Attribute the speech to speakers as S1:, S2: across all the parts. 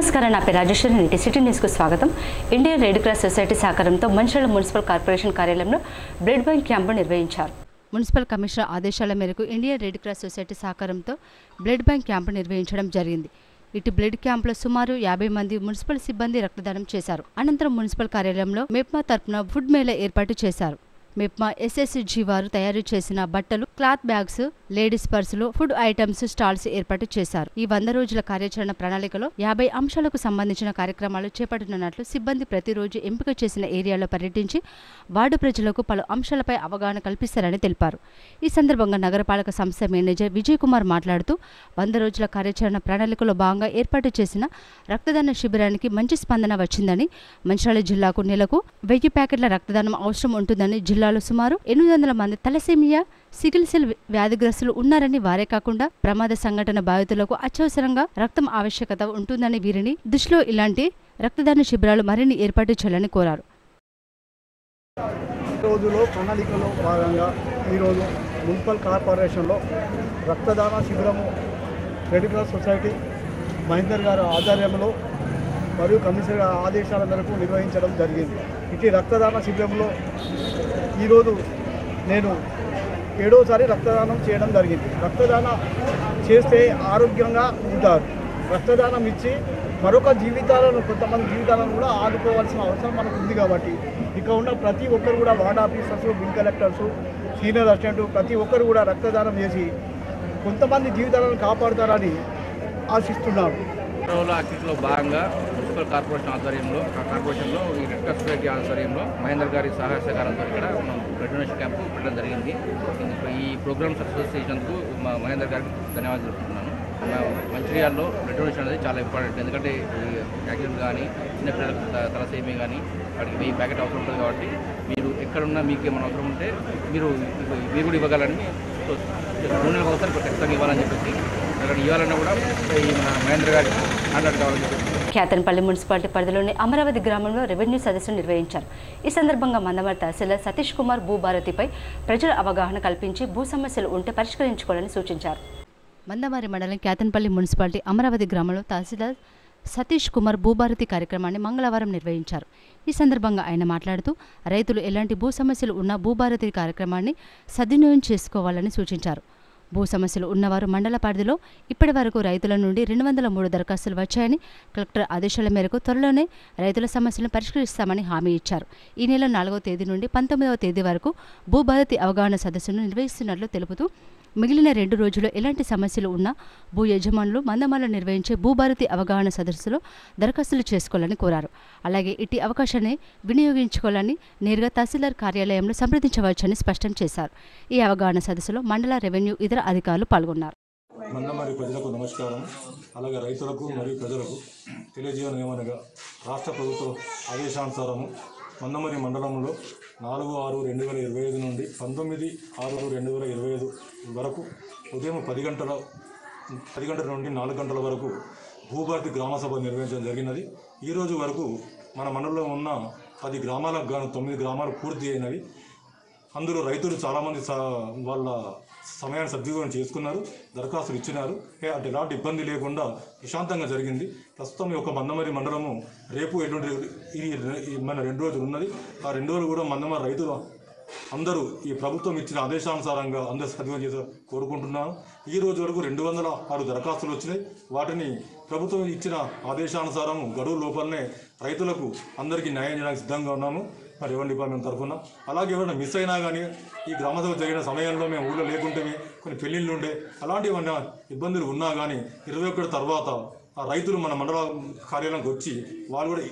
S1: నమస్కారం, నా పేరు రాజేశ్వరి. నేటి సిటీ న్యూస్కు స్వాగతం. ఇండియన్ రెడ్ క్రాస్ సొసైటీ సహకారంతో మంచిర్యాల మున్సిపల్ కార్పొరేషన్ కార్యాలయంలో బ్లడ్ బ్యాంక్ క్యాంపు నిర్వహించారు. మున్సిపల్ కమిషనర్ ఆదేశాల మేరకు ఇండియన్ రెడ్ క్రాస్ సొసైటీ సహకారంతో బ్లడ్ బ్యాంక్ క్యాంపు నిర్వహించడం జరిగింది. ఇటు బ్లడ్ క్యాంపులో సుమారు 50 మంది మున్సిపల్ సిబ్బంది రక్తదానం చేశారు. అనంతరం మున్సిపల్ కార్యాలయంలో మెప్మా తరపున ఫుడ్ మేళా ఏర్పాటు చేశారు. మెప్మా ఎస్ఎస్జి వారు తయారు చేసిన బట్టలు, క్లాత్ బ్యాగ్స్, లేడీస్ పర్సులు, ఫుడ్ ఐటమ్స్ స్టాల్స్ ఏర్పాటు చేశారు. ఈ 100 రోజుల కార్యాచరణ ప్రణాళికలో 50 అంశాలకు సంబంధించిన కార్యక్రమాలు చేపట్టనున్నట్లు సిబ్బంది ప్రతిరోజు ఎంపిక చేసిన ఏరియాలో పర్యటించి వార్డు ప్రజలకు పలు అంశాలపై అవగాహన కల్పిస్తారని తెలిపారు. ఈ సందర్భంగా నగరపాలక సంస్థ మేనేజర్ విజయ్ కుమార్ మాట్లాడుతూ 100 రోజుల కార్యాచరణ ప్రణాళికలో భాగంగా ఏర్పాటు చేసిన రక్తదాన శిబిరానికి మంచి స్పందన వచ్చిందని, మంచిర్యాల జిల్లాకు నెలకు 1000 ప్యాకెట్ల రక్తదానం అవసరం ఉంటుందని, జిల్లాలో సుమారు 800 మంది తలసేమియా, సికిల్ సెల్ వ్యాధిగ్రస్తులు ఉన్నారని, వారే కాకుండా ప్రమాద సంఘటన బాధితులకు అత్యవసరంగా రక్తం ఆవశ్యకత ఉంటుందని, వీరిని దృష్టిలో ఇలాంటి రక్తదాన శిబిరాలు మరిన్ని ఏర్పాటు చేయాలని కోరారు.
S2: రోజులో ప్రణాళికలో భాగంగా ఈరోజు మున్సిపల్ కార్పొరేషన్లో రక్తదాన శిబిరము రెడ్ క్రాస్ సొసైటీ మహేందర్ గారి ఆధ్వర్యంలో మరియు కమిషనర్ ఆదేశాల మేరకు నిర్వహించడం జరిగింది. ఇటు రక్తదాన శిబిరంలో ఈరోజు నేను 7వసారి రక్తదానం చేయడం జరిగింది. రక్తదానం చేస్తే ఆరోగ్యంగా ఉంటారు. రక్తదానం ఇచ్చి మరొక జీవితాలను, కొంతమంది జీవితాలను కూడా ఆదుకోవాల్సిన అవసరం మనకు ఉంది. కాబట్టి ఇక ఉన్న ప్రతి ఒక్కరు కూడా ward officers, bill collectors, senior assistant ప్రతి ఒక్కరు కూడా రక్తదానం చేసి కొంతమంది జీవితాలను కాపాడుతారని ఆశిస్తున్నాను.
S3: యాక్టివిటీలో భాగంగా మున్సిపల్ కార్పొరేషన్లో ఈ రెడ్ క్రాస్ సొసైటీ ఆధ్వర్యంలో మహేందర్ గారి సహాయ సహకారంతో ఇక్కడ మనం బ్లడ్ డొనేషన్ క్యాంపు పెట్టడం జరిగింది. ఈ ప్రోగ్రామ్ సక్సెస్ చేసినందుకు మా మహేందర్ గారికి ధన్యవాదాలు తెలుపుతున్నాను. మంచిర్యాలలో బ్లడ్ డొనేషన్ అనేది చాలా ఇంపార్టెంట్. ఎందుకంటే యాక్సిడెంట్ కానీ, చిన్నపిల్లలకు తలసేమి కానీ వాటికి 1000 ప్యాకెట్ అవసరం ఉంటుంది. కాబట్టి మీరు ఎక్కడున్నా మీకు ఏమైనా అవసరం ఉంటే మీరు కూడా ఇవ్వగలని, 2 నెలలకు ఒకసారి ఖచ్చితంగా ఇవ్వాలని చెప్పేసి అక్కడ ఇవ్వాలన్నా కూడా మన మహేంద్ర గారికి కాంటాక్ట్ కావాలని చెప్పేసి.
S1: కేతన్పల్లి మున్సిపాలిటీ పరిధిలోని అమరావతి గ్రామంలో రెవెన్యూ సదస్సును నిర్వహించారు. ఈ సందర్భంగా మందమరి తహసీల్దార్ సతీష్ కుమార్ భూభారతిపై ప్రజల అవగాహన కల్పించి భూ సమస్యలు ఉంటే పరిష్కరించుకోవాలని సూచించారు. మందమరి మండలం కేతన్పల్లి మున్సిపాలిటీ అమరావతి గ్రామంలో తహసీల్దార్ సతీష్ కుమార్ భూభారతి కార్యక్రమాన్ని మంగళవారం నిర్వహించారు. ఈ సందర్భంగా ఆయన మాట్లాడుతూ రైతులు ఎలాంటి భూ సమస్యలు ఉన్నా భూభారతి కార్యక్రమాన్ని సద్వినియోగం చేసుకోవాలని సూచించారు. భూ సమస్యలు ఉన్నవారు మండల పరిధిలో ఇప్పటి వరకు రైతుల నుండి 203 దరఖాస్తులు వచ్చాయని, కలెక్టర్ ఆదేశాల మేరకు త్వరలోనే రైతుల సమస్యలను పరిష్కరిస్తామని హామీ ఇచ్చారు. ఈ నెల 4వ తేదీ నుండి 19వ తేదీ వరకు భూభారతి అవగాహన సదస్సును నిర్వహిస్తున్నట్లు తెలుపుతూ, మిగిలిన 2 రోజుల్లో ఎలాంటి సమస్యలు ఉన్నా భూ యజమానులు మందమరిలో నిర్వహించే భూభారతి అవగాహన సదస్సులో దరఖాస్తులు చేసుకోవాలని కోరారు. అలాగే ఇట్టి అవకాశాన్ని వినియోగించుకోవాలని నేరుగా తహసీల్దార్ కార్యాలయంలో సంప్రదించవచ్చని స్పష్టం చేశారు. ఈ అవగాహన సదస్సులో మండల రెవెన్యూ ఇతర అధికారులు పాల్గొన్నారు.
S4: మందమరి ప్రజలకు నమస్కారం. అలాగే రైతులకు మరియు ప్రజలకు తెలియజేయడం ఏమనగా, రాష్ట్ర ప్రభుత్వ ఆదేశానుసారము మందమరి మండలంలో 4/6/2025 నుండి 19/6/2025 వరకు ఉదయం 10 గంటల నుండి 4 గంటల వరకు భూభారతి గ్రామసభ నిర్వహించడం జరిగినది. ఈరోజు వరకు మన మండలంలో ఉన్న 10 గ్రామాలకు గాను 9 గ్రామాలు పూర్తి అయినవి. అందులో రైతులు చాలామంది వాళ్ళ సమయాన్ని సద్వినియోగం చేసుకున్నారు, దరఖాస్తులు ఇచ్చినారు. అంటే ఎలాంటి ఇబ్బంది లేకుండా ప్రశాంతంగా జరిగింది. ప్రస్తుతం ఈ యొక్క మందమరి మండలము రేపు ఎటువంటి మన 2 రోజులు ఉన్నది. ఆ 2 రోజులు కూడా మందమరి రైతులు అందరూ ఈ ప్రభుత్వం ఇచ్చిన ఆదేశానుసారంగా అందరూ సద్వినియోగం చేసి కోరుకుంటున్నాను. ఈ రోజు వరకు 206 దరఖాస్తులు వచ్చినాయి. వాటిని ప్రభుత్వం ఇచ్చిన ఆదేశానుసారం గడువు లోపలనే రైతులకు అందరికీ న్యాయం చేయడానికి సిద్ధంగా ఉన్నాము మరి రెవెన్యూ డిపార్ట్మెంట్ తరఫున. అలాగే ఎవరైనా మిస్ అయినా కానీ, ఈ గ్రామసభ జరిగిన సమయంలో మేము ఊళ్ళో లేకుంటే కొన్ని పెళ్లిళ్ళు ఉండే అలాంటి ఏమన్నా ఇబ్బందులు ఉన్నా కానీ 21 తర్వాత ఆ రైతులు మన మండల కార్యాలయానికి వచ్చి వాళ్ళు కూడా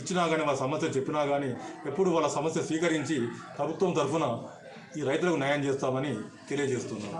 S4: ఇచ్చినా కానీ, వాళ్ళ సమస్య చెప్పినా కానీ ఎప్పుడు వాళ్ళ సమస్య స్వీకరించి ప్రభుత్వం తరఫున ఈ రైతులకు న్యాయం చేస్తామని తెలియజేస్తున్నాం.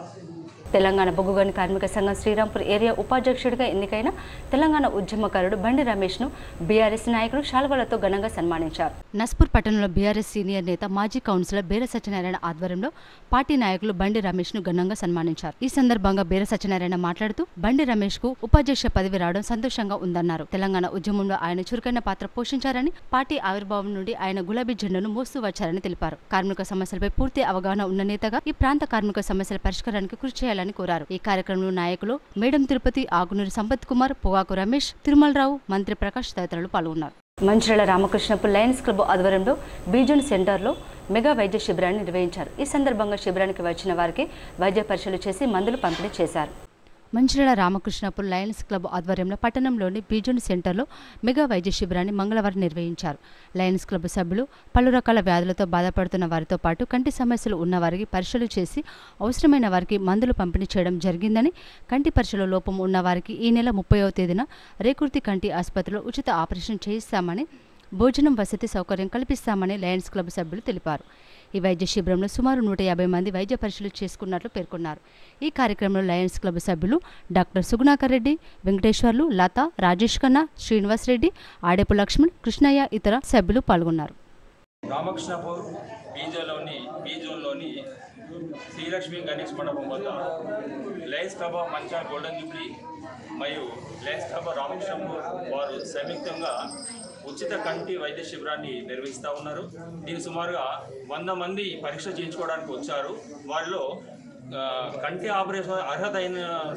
S1: తెలంగాణ బొగ్గు గని కార్మిక సంఘం శ్రీరాంపూర్ ఏరియా ఉపాధ్యక్షుడిగా ఎన్నికైన తెలంగాణ ఉద్యమకారుడు బండి రమేష్ను బీఆర్ఎస్ నాయకులు శాల్వాలతో ఘనంగా సన్మానించారు. నస్పూర్ పట్టణంలో బీఆర్ఎస్ సీనియర్ నేత, మాజీ కౌన్సిలర్ బేర సత్యనారాయణ ఆధ్వర్యంలో పార్టీ నాయకులు బండి రమేష్ను ఘనంగా సన్మానించారు. ఈ సందర్భంగా బేర సత్యనారాయణ మాట్లాడుతూ, బండి రమేష్కు ఉపాధ్యక్ష పదవి రావడం సంతోషంగా ఉందన్నారు. తెలంగాణ ఉద్యమంలో ఆయన చురుకైన పాత్ర పోషించారని, పార్టీ ఆవిర్భావం నుండి ఆయన గులాబీ జెండాను మోస్తూ వచ్చారని తెలిపారు. కార్మిక సమస్యలపై పూర్తి అవగాహన ఉన్న నేతగా ఈ ప్రాంత కార్మిక సమస్యల పరిష్కారానికి కృషి చేయాలని చేయాలని కోరారు. ఈ కార్యక్రమంలో నాయకులు మేడం తిరుపతి, ఆగునూరి సంపత్ కుమార్, పొగాకు రమేష్, తిరుమలరావు, మంత్రి ప్రకాష్ తదితరులు పాల్గొన్నారు. మంచిర్యాల రామకృష్ణపూర్ లయన్స్ క్లబ్ ఆధ్వర్యంలో బీజన్ సెంటర్లో మెగా వైద్య శిబిరాన్ని నిర్వహించారు. ఈ సందర్భంగా శిబిరానికి వచ్చిన వారికి వైద్య పరీక్షలు చేసి మందులు పంపిణీ చేశారు. మంచిర్యాల రామకృష్ణపూర్ లయన్స్ క్లబ్ ఆధ్వర్యంలో పట్టణంలోని బీజన్ సెంటర్లో మెగా వైద్య శిబిరాన్ని మంగళవారం నిర్వహించారు. లయన్స్ క్లబ్ సభ్యులు పలు రకాల వ్యాధులతో బాధపడుతున్న వారితో పాటు కంటి సమస్యలు ఉన్న వారికి పరీక్షలు చేసి అవసరమైన వారికి మందులు పంపిణీ చేయడం జరిగిందని, కంటి పరీక్షలో లోపం ఉన్న వారికి ఈ నెల 30వ తేదీన రేకుర్తి కంటి ఆసుపత్రిలో ఉచిత ఆపరేషన్ చేయిస్తామని, భోజనం వసతి సౌకర్యం కల్పిస్తామని లయన్స్ క్లబ్ సభ్యులు తెలిపారు. ఈ వైద్య శిబిరంలో సుమారు 150 మంది వైద్య పరీక్షలు చేసుకున్నట్లు పేర్కొన్నారు. ఈ కార్యక్రమంలో లయన్స్ క్లబ్ సభ్యులు డాక్టర్ సుగుణాకర్ రెడ్డి, వెంకటేశ్వర్లు, లత, రాజేష్ ఖన్నా, శ్రీనివాస్ రెడ్డి, ఆడేపు లక్ష్మణ్, కృష్ణయ్య ఇతర సభ్యులు పాల్గొన్నారు.
S5: రామకృష్ణపూర్ బీజోన్లోని శ్రీలక్ష్మి గణేష్ మండపం వద్ద Lions club of Mancherial golden Jubilee మరియు లయన్స్ క్లబ్ ఆఫ్ రామకృష్ణపూర్ వారు సంయుక్తంగా ఉచిత కంటి వైద్య శిబిరాన్ని నిర్వహిస్తూ ఉన్నారు. దీని సుమారుగా 100 మంది పరీక్ష చేయించుకోవడానికి వచ్చారు. వారిలో కంటి ఆపరేషన్ అర్హత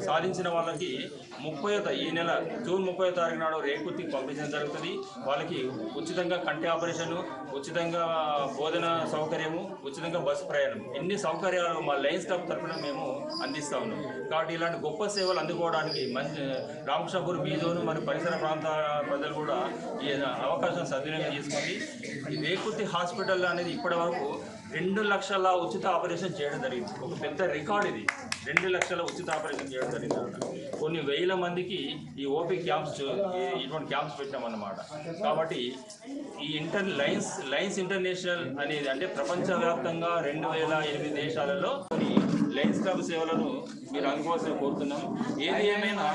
S5: సాధించిన వాళ్ళకి ఈ నెల జూన్ 30వ తారీఖు నాడు రేకుర్తికి పంపించడం జరుగుతుంది. వాళ్ళకి ఉచితంగా కంటి ఆపరేషను, ఉచితంగా బోధన సౌకర్యము, ఉచితంగా బస్సు ప్రయాణం, ఎన్ని సౌకర్యాలు మా లయన్స్ క్లబ్ తరఫున మేము అందిస్తూ ఉన్నాం. కాబట్టి ఇలాంటి గొప్ప సేవలు అందుకోవడానికి రామకృష్ణపూర్ బీజోను మరియు పరిసర ప్రాంత ప్రజలు కూడా ఈ అవకాశం సద్వినియోగం చేసుకోండి. ఈ రేకుర్తి హాస్పిటల్ అనేది ఇప్పటి వరకు 2 లక్షల ఉచిత ఆపరేషన్ చేయడం జరిగింది. ఒక పెద్ద రికార్డ్ ఇది. 2 లక్షల ఉచిత ఆపరేషన్ చేయడం జరిగింది. కొన్ని వేల మందికి ఈ ఓపీ క్యాంప్స్, ఇటువంటి క్యాంప్స్ పెట్టామన్నమాట. కాబట్టి ఈ లయన్స్ ఇంటర్నేషనల్ అనేది అంటే ప్రపంచవ్యాప్తంగా 2008 దేశాలలో లయన్స్ క్లబ్ సేవలను మీరు అందుకోవాల్సిన కోరుతున్నాం. ఏది ఏమైనా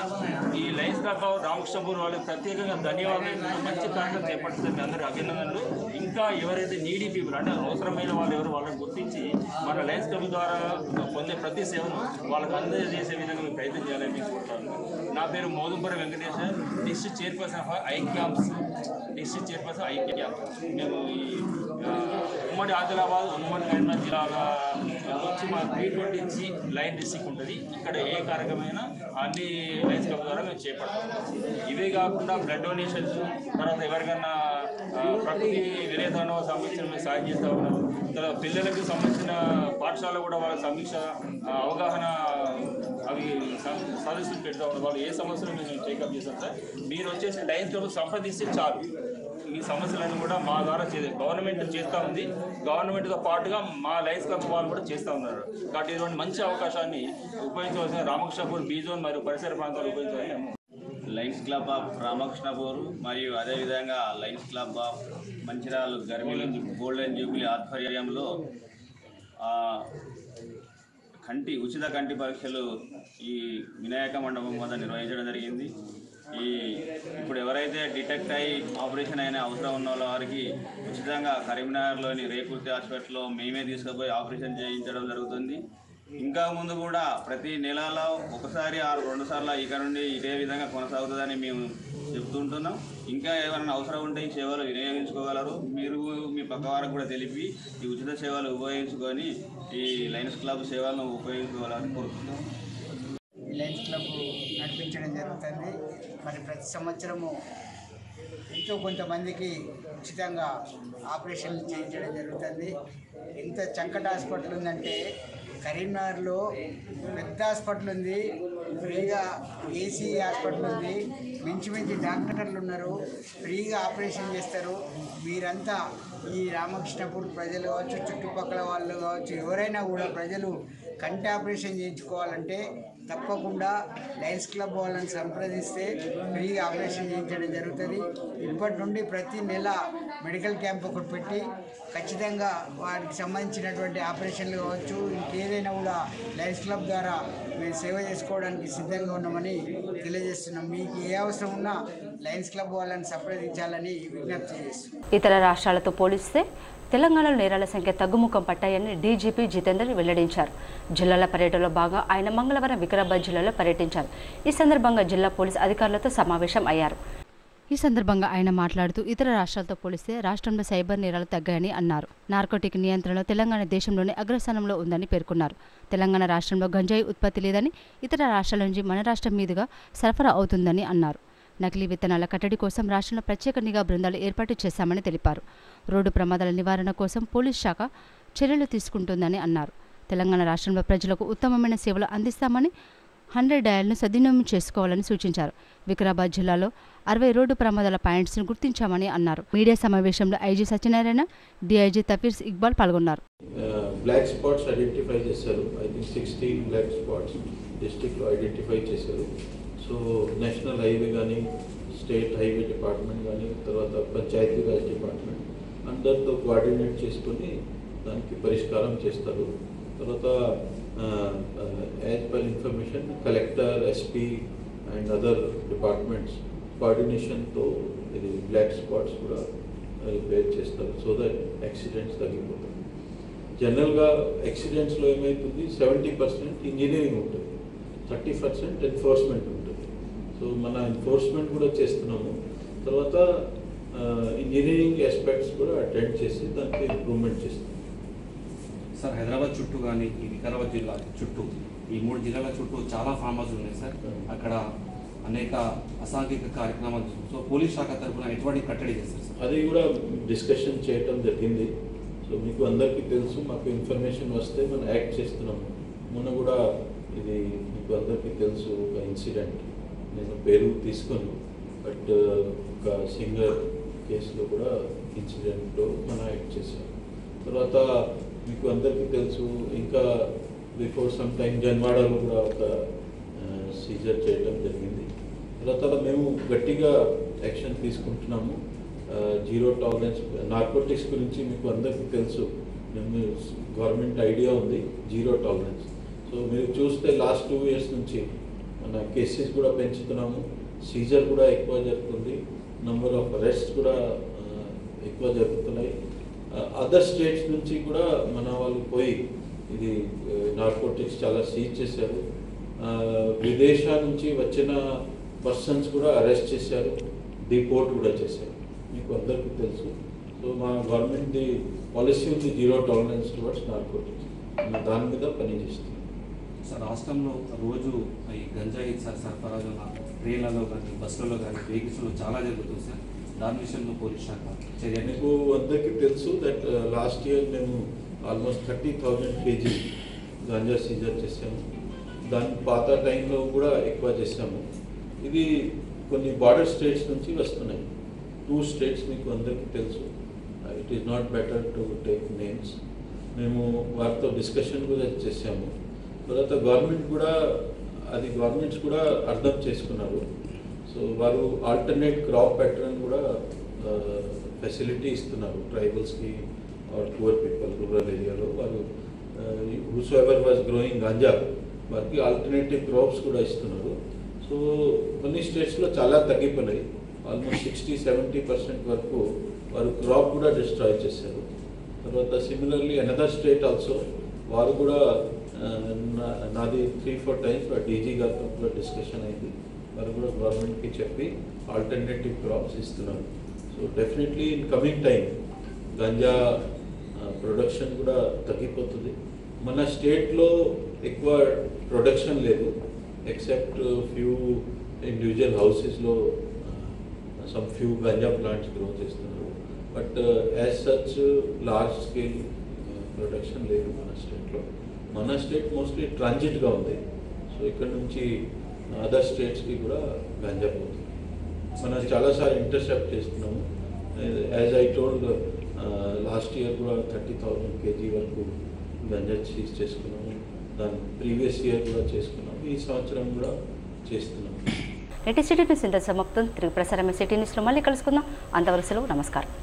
S5: ఈ లయన్స్ క్లబ్ రామకృష్ణపూర్ వాళ్ళకి ప్రత్యేకంగా ధన్యవాదాలు. మంచి కార్యక్రమం చేపడుతుంది. మీ అందరూ అభినందనలు. ఇంకా ఎవరైతే నీడీ పీపుల్ అంటే అవసరమైన వాళ్ళు ఎవరు వాళ్ళని గుర్తించి మన లయన్స్ క్లబ్ ద్వారా పొందే ప్రతి సేవను వాళ్ళకు అందజేసే విధంగా మేము ప్రయత్నం చేయాలని మీకు కోరుతాను. నా పేరు Modumpara Venkateshwar, district chairperson of eye camps. మేము ఈ ఉమ్మడి ఆదిలాబాద్, ఉమ్మడి కరీంనగర్ జిల్లాల నుంచి మా 320G లైన్ డిస్ట్రిక్ట్ ఉంటుంది. ఇక్కడ ఏ కార్యక్రమమైనా అన్ని లయన్స్ క్లబ్ ద్వారా మేము చేపడతాం. ఇవే కాకుండా బ్లడ్ డొనేషన్స్, తర్వాత ఎవరికైనా ప్రకృతి విలేదానం సంబంధించిన మేము సాయం చేస్తూ ఉన్నాం. తర్వాత పిల్లలకు సంబంధించిన పాఠశాల కూడా వాళ్ళ సమీక్ష అవగాహన అవి సదస్సులు పెడతా ఉన్నాం. వాళ్ళు ఏ సమస్యలు మేము టేకప్ చేస్తాం సార్. మీరు వచ్చేసి లయన్స్ క్లబ్ సంప్రదిస్తే చాలు. ఈ సమస్యలను కూడా మా ద్వారా గవర్నమెంట్ చేస్తూ ఉంది. గవర్నమెంట్తో పాటుగా మా లయన్స్ క్లబ్ వాళ్ళు కూడా చేస్తూ ఉన్నారు. కాబట్టి ఇటువంటి మంచి అవకాశాన్ని ఉపయోగించవలసిన రామకృష్ణపూర్ బీజోన్ మరియు పరిసర ప్రాంతాలు ఉపయోగించాలని
S6: లయన్స్ క్లబ్ ఆఫ్ రామకృష్ణపూర్ మరియు అదేవిధంగా Lions club of Mancherial golden Jubilee ఆధ్వర్యంలో ఉచిత కంటి పరీక్షలు ఈ వినాయక మండపం వద్ద నిర్వహించడం జరిగింది. ఇప్పుడు ఎవరైతే డిటెక్ట్ అయ్యి ఆపరేషన్ అయిన అవసరం ఉన్న వారికి ఉచితంగా కరీంనగర్లోని రేకుర్తి హాస్పిటల్లో మేమే తీసుకుపోయి ఆపరేషన్ చేయించడం జరుగుతుంది. ఇంకా ముందు కూడా ప్రతి నెలలో 1-2 సార్లు ఇక్కడ నుండి ఇదే విధంగా కొనసాగుతుందని మేము చెప్తుంటున్నాం. ఇంకా ఏమైనా అవసరం ఉంటే ఈ సేవలు వినియోగించుకోగలరు. మీరు మీ పక్క వారికి కూడా తెలిపి ఈ ఉచిత సేవలు ఉపయోగించుకొని ఈ లయన్స్ క్లబ్ సేవలను ఉపయోగించుకోవాలని కోరుతున్నాం.
S7: లయన్స్ క్లబ్ నడిపించడం జరుగుతుంది. మరి ప్రతి సంవత్సరము ఎంతో కొంతమందికి ఉచితంగా ఆపరేషన్లు చేయించడం జరుగుతుంది. ఎంత చక్కటి హాస్పిటల్ ఉందంటే కరీంనగర్లో పెద్ద హాస్పిటల్ ఉంది, ఫ్రీగా ఏసీ హాస్పిటల్ ఉంది, మించి డాక్టర్లు ఉన్నారు, ఫ్రీగా ఆపరేషన్ చేస్తారు. మీరంతా ఈ రామకృష్ణపూర్ ప్రజలు కావచ్చు, చుట్టుపక్కల వాళ్ళు కావచ్చు, ఎవరైనా కూడా ప్రజలు కంటి ఆపరేషన్ చేయించుకోవాలంటే తప్పకుండా లయన్స్ క్లబ్ వాళ్ళని సంప్రదిస్తే ఫ్రీగా ఆపరేషన్ చేయించడం జరుగుతుంది. ఇప్పటి నుండి ప్రతి నెల మెడికల్ క్యాంప్ ఒకటి పెట్టి ఖచ్చితంగా వారికి సంబంధించినటువంటి ఆపరేషన్లు కావచ్చు, ఇంకేదైనా కూడా లయన్స్ క్లబ్ ద్వారా మేము సేవ చేసుకోవడానికి సిద్ధంగా ఉన్నామని తెలియజేస్తున్నాం. మీకు ఏ అవసరం ఉన్నా లయన్స్ క్లబ్ వాళ్ళని సంప్రదించాలని విజ్ఞప్తి చేస్తున్నాం.
S1: ఇతర రాష్ట్రాలతో పోలిస్తే తెలంగాణలో నేరాల సంఖ్య తగ్గుముఖం పట్టాయని డీజీపీ జితేందర్ వెల్లడించారు. జిల్లాల పర్యటనలో భాగంగా ఆయన మంగళవారం వికారాబాద్ జిల్లాలో పర్యటించారు. ఈ సందర్భంగా జిల్లా పోలీస్ అధికారులతో సమావేశం అయ్యారు. ఈ సందర్భంగా ఆయన మాట్లాడుతూ ఇతర రాష్ట్రాలతో పోలిస్తే రాష్ట్రంలో సైబర్ నేరాలు తగ్గాయని అన్నారు. నార్కోటిక్ నియంత్రణలో తెలంగాణ దేశంలోనే అగ్రస్థానంలో ఉందని పేర్కొన్నారు. తెలంగాణ రాష్ట్రంలో గంజాయి ఉత్పత్తి లేదని, ఇతర రాష్ట్రాల నుంచి మన రాష్ట్రం మీదుగా సరఫరా అవుతుందని అన్నారు. నకిలీ విత్తనాల కట్టడి కోసం రాష్ట్రంలో ప్రత్యేక నిఘా బృందాలు ఏర్పాటు చేశామని తెలిపారు. రోడ్డు ప్రమాదాల నివారణ కోసం పోలీస్ శాఖ చర్యలు తీసుకుంటుందని అన్నారు. తెలంగాణ రాష్ట్రంలో ప్రజలకు ఉత్తమమైన సేవలు అందిస్తామని 100 డయల్ను సద్వినియోగం చేసుకోవాలని సూచించారు. వికారాబాద్ జిల్లాలో 60 రోడ్డు ప్రమాదాల పాయింట్స్ను గుర్తించామని అన్నారు. మీడియా సమావేశంలో ఐజీ సత్యనారాయణ, డిఐజీ తఫీర్ ఇక్బాల్ పాల్గొన్నారు.
S8: బ్లాక్ స్పాట్స్ ఐడెంటిఫై చేశారు. ఐ థింక్ 16 బ్లాక్ స్పాట్స్ డిస్ట్రిక్ట్లో ఐడెంటిఫై చేశారు. సో నేషనల్ హైవే కానీ, స్టేట్ హైవే డిపార్ట్మెంట్ కానీ, తర్వాత పంచాయతీరాజ్ డిపార్ట్మెంట్ అందరితో కోఆర్డినేట్ చేసుకొని దానికి పరిష్కారం చేస్తారు. తర్వాత as per information collector, SP and other departments కోఆర్డినేషన్తో ఇది బ్లాక్ స్పాట్స్ కూడా రిపేర్ చేస్తారు. సో దట్ యాక్సిడెంట్స్ తగ్గిపోతాయి. జనరల్గా యాక్సిడెంట్స్లో ఏమవుతుంది, 70% ఇంజనీరింగ్ ఉంటుంది, 30% ఎన్ఫోర్స్మెంట్ ఉంటుంది. సో మన ఎన్ఫోర్స్మెంట్ కూడా చేస్తున్నాము. తర్వాత ఇంజనీరింగ్ ఆస్పెక్ట్స్ కూడా అటెండ్ చేసి దానికి ఇంప్రూవ్మెంట్ చేస్తాం.
S3: సార్, హైదరాబాద్ చుట్టూ కానీ ఈ వికారాబాద్ జిల్లా చుట్టూ, ఈ 3 జిల్లాల చుట్టూ చాలా ఫామ్ హౌస్ ఉన్నాయి సార్. అక్కడ అనేక అసాంఘిక కార్యక్రమాలు. సో పోలీస్ శాఖ తరఫున ఎటువంటి కట్టడి చేస్తారు సార్?
S8: అది కూడా డిస్కషన్ చేయటం జరిగింది. సో మీకు అందరికీ తెలుసు, మాకు ఇన్ఫర్మేషన్ వస్తే మనం యాక్ట్ చేస్తున్నాము. మొన్న కూడా ఇది మీకు అందరికీ తెలుసు, ఒక ఇన్సిడెంట్, నేను పేరు తీసుకొని బట్ ఒక సింగర్ కేసులో కూడా ఇన్సిడెంట్లో మనం యాక్ట్ చేశాం. తర్వాత మీకు అందరికీ తెలుసు, ఇంకా బిఫోర్ సమ్ టైం జన్వాడలో కూడా ఒక సీజర్ చేయడం జరిగింది. తర్వాత మేము గట్టిగా యాక్షన్ తీసుకుంటున్నాము. జీరో టాలరెన్స్ నార్కోటిక్స్ గురించి మీకు అందరికీ తెలుసు, మేము గవర్నమెంట్ ఐడియా ఉంది జీరో టాలరెన్స్. సో మీరు చూస్తే లాస్ట్ 2 years నుంచి మన కేసెస్ కూడా పెంచుతున్నాము, సీజర్ కూడా ఎక్కువ జరుగుతుంది, నంబర్ ఆఫ్ అరెస్ట్ కూడా ఎక్కువ జరుగుతున్నాయి. అదర్ స్టేట్స్ నుంచి కూడా మన వాళ్ళు పోయి ఇది నార్కోటిక్స్ చాలా సీజ్ చేశారు. విదేశాల నుంచి వచ్చిన పర్సన్స్ కూడా అరెస్ట్ చేశారు, డిపోర్ట్ కూడా చేశారు, మీకు అందరికీ తెలుసు. సో మా గవర్నమెంట్ది పాలసీ ఉంది జీరో టాలరెన్స్ టువర్డ్స్ నార్కోటిక్స్, దాని మీద పనిచేస్తుంది.
S3: సార్, రాష్ట్రంలో రోజు ఈ గంజాయి సరఫరా ట్రైన్లలో కానీ, బస్సులలో కానీ, వెహికల్స్లో చాలా జరుగుతుంది సార్. దాని విషయంలో పోలీస్ శాఖ చర్య?
S8: మీకు అందరికీ తెలుసు దట్ లాస్ట్ ఇయర్ మేము ఆల్మోస్ట్ 30,000 kg గాంజా సీజర్ చేసాము. దాని పాత టైంలో కూడా ఎక్కువ చేసాము. ఇది కొన్ని బార్డర్ స్టేట్స్ నుంచి వస్తున్నాయి. 2 states మీకు అందరికీ తెలుసు. It is not better to take names. మేము వారితో డిస్కషన్ కూడా చేసాము. తర్వాత గవర్నమెంట్స్ కూడా అర్థం చేసుకున్నారు. సో వారు ఆల్టర్నేట్ క్రాప్ ప్యాటర్న్ కూడా ఫెసిలిటీ ఇస్తున్నారు ట్రైబల్స్కి ఆర్ పూర్ పీపుల్ రూరల్ ఏరియాలో. వారు whose ever was growing ganja వారికి ఆల్టర్నేటివ్ క్రాప్స్ కూడా ఇస్తున్నారు. సో కొన్ని స్టేట్స్లో చాలా తగ్గిపోయినాయి, ఆల్మోస్ట్ 60-70% వరకు వారు క్రాప్ కూడా డిస్ట్రాయ్ చేశారు. తర్వాత సిమిలర్లీ అనదర్ స్టేట్ ఆల్సో వారు కూడా నాది 3-4 times డీజీ గారితో కూడా డిస్కషన్ అయింది. వారు కూడా గవర్నమెంట్కి చెప్పి ఆల్టర్నేటివ్ క్రాప్స్ ఇస్తున్నారు. So definitely in coming time ganja production కూడా తగ్గిపోతుంది. మన స్టేట్లో ఎక్కువ ప్రొడక్షన్ లేదు, ఎక్సెప్ట్ ఫ్యూ ఇండివిజువల్ హౌసెస్లో some few ganja plants grow చేస్తున్నారు. But as such large scale production లేదు మన స్టేట్లో. మన స్టేట్ మోస్ట్లీ ట్రాన్జిట్గా ఉంది. సో ఇక్కడ నుంచి అదర్ స్టేట్స్కి కూడా గంజా పోతుంది. మనం చాలాసార్లు ఇంటర్సెప్ట్ చేస్తున్నాము. As I told last year కూడా 30,000 kg వరకు గంజా సీజ్ చేసుకున్నాము. దాని ప్రీవియస్ ఇయర్ కూడా చేసుకున్నాము, ఈ సంవత్సరం కూడా చేస్తున్నాము.
S1: నేటి సిటీ న్యూస్ ఇంత సమాప్తం. తిరిగి ప్రసారమే సిటీ న్యూస్లో మళ్ళీ కలుసుకుందాం. అంతవరకు సెలవు, నమస్కారం.